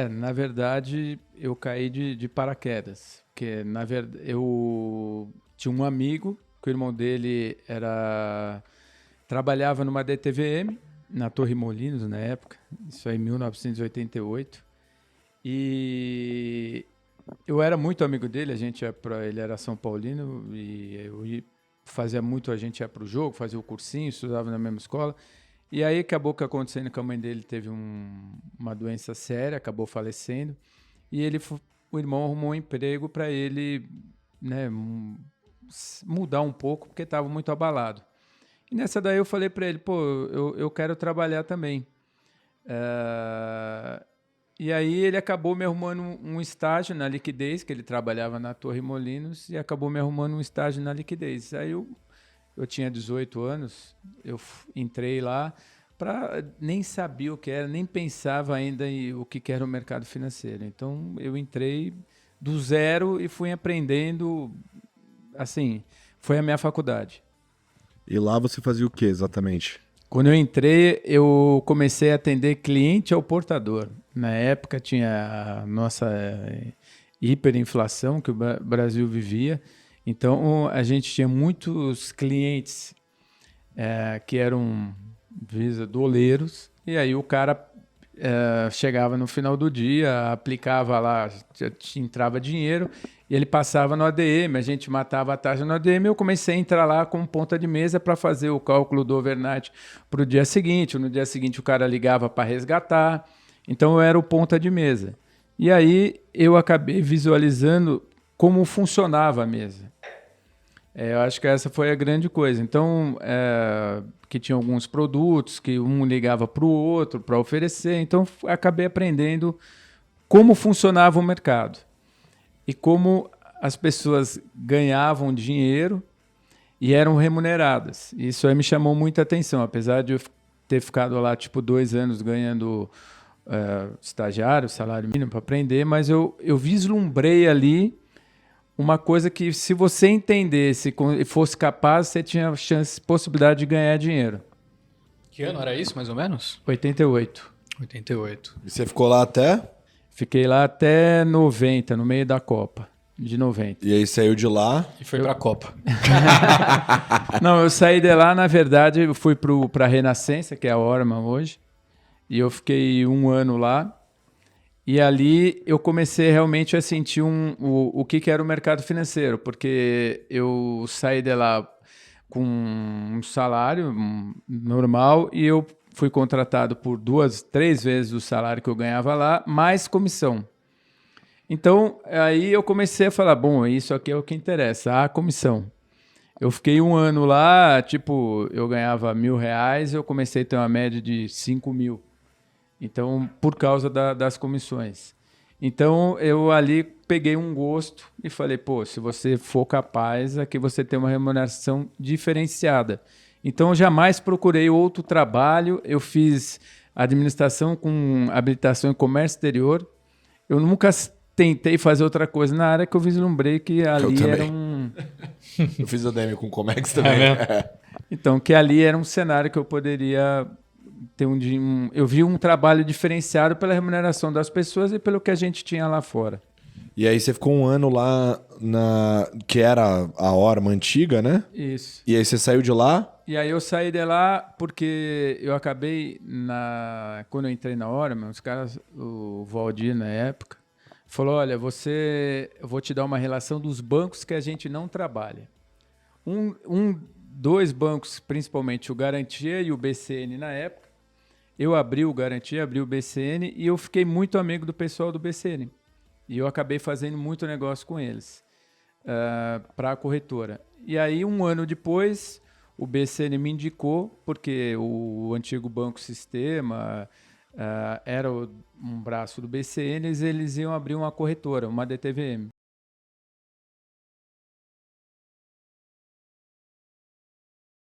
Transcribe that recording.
Na verdade, eu caí de paraquedas. Porque, na verdade, eu tinha um amigo, que o irmão dele trabalhava numa DTVM, na Torre Molinos, na época. Isso aí em 1988. E eu era muito amigo dele, ele era São Paulino, e fazia muito, a gente ia para o jogo, fazia o cursinho, estudava na mesma escola. E aí acabou que acontecendo que a mãe dele teve uma doença séria, acabou falecendo. E o irmão arrumou um emprego para ele, né, mudar um pouco, porque estava muito abalado. E nessa daí eu falei para ele, pô, eu quero trabalhar também. E aí ele acabou me arrumando um estágio na Liquidez, que ele trabalhava na Torre Molinos, e acabou me arrumando um estágio na Liquidez. Aí eu tinha 18 anos, entrei lá, nem sabia o que era, nem pensava ainda em o que era o mercado financeiro. Então eu entrei do zero e fui aprendendo, assim, foi a minha faculdade. E lá você fazia o que exatamente? Quando eu entrei, eu comecei a atender cliente ao portador. Na época tinha a nossa hiperinflação que o Brasil vivia. Então a gente tinha muitos clientes que eram doleiros. E aí o cara chegava no final do dia, aplicava lá, entrava dinheiro e ele passava no ADM, a gente matava a taxa no ADM. Eu comecei a entrar lá como ponta de mesa para fazer o cálculo do overnight para o dia seguinte. No dia seguinte o cara ligava para resgatar. Então eu era o ponta de mesa. E aí eu acabei visualizando como funcionava a mesa. Eu acho que essa foi a grande coisa. Então, que tinha alguns produtos que um ligava para o outro para oferecer. Então, acabei aprendendo como funcionava o mercado e como as pessoas ganhavam dinheiro e eram remuneradas. Isso aí me chamou muita atenção, apesar de eu ter ficado lá tipo 2 anos ganhando estagiário, salário mínimo para aprender, mas eu vislumbrei ali uma coisa que, se você entendesse e fosse capaz, você tinha chance, possibilidade de ganhar dinheiro. Que ano era isso, mais ou menos? 88. 88. E você ficou lá até? Fiquei lá até 90, no meio da Copa de 90. E aí saiu de lá? E foi pra Copa. Não, eu saí de lá, na verdade, eu fui para a Renascença, que é a Orman hoje, e eu fiquei 1 ano lá. E ali eu comecei realmente a sentir o que era o mercado financeiro, porque eu saí de lá com um salário normal e eu fui contratado por 2, 3 vezes o salário que eu ganhava lá, mais comissão. Então, aí eu comecei a falar, bom, isso aqui é o que interessa, a comissão. Eu fiquei 1 ano lá, tipo, eu ganhava R$1.000, eu comecei a ter uma média de 5.000. Então, por causa das comissões. Então, eu ali peguei um gosto e falei, pô, se você for capaz, aqui você tem uma remuneração diferenciada. Então, eu jamais procurei outro trabalho. Eu fiz administração com habilitação em comércio exterior. Eu nunca tentei fazer outra coisa na área, que eu vislumbrei que ali era um... Eu fiz o DM com Comex também. Então, que ali era um cenário que eu poderia... eu vi um trabalho diferenciado pela remuneração das pessoas e pelo que a gente tinha lá fora. E aí você ficou 1 ano lá que era a Orma antiga, né? Isso. E aí você saiu de lá? E aí eu saí de lá porque eu acabei, quando eu entrei na Orma, os caras, o Valdir na época, falou, olha, eu vou te dar uma relação dos bancos que a gente não trabalha. 2 bancos, principalmente o Garantia e o BCN na época. Eu abri o Garantia, abri o BCN e eu fiquei muito amigo do pessoal do BCN. E eu acabei fazendo muito negócio com eles para a corretora. E aí, 1 ano depois, o BCN me indicou, porque o antigo Banco Sistema era um braço do BCN, eles iam abrir uma corretora, uma DTVM.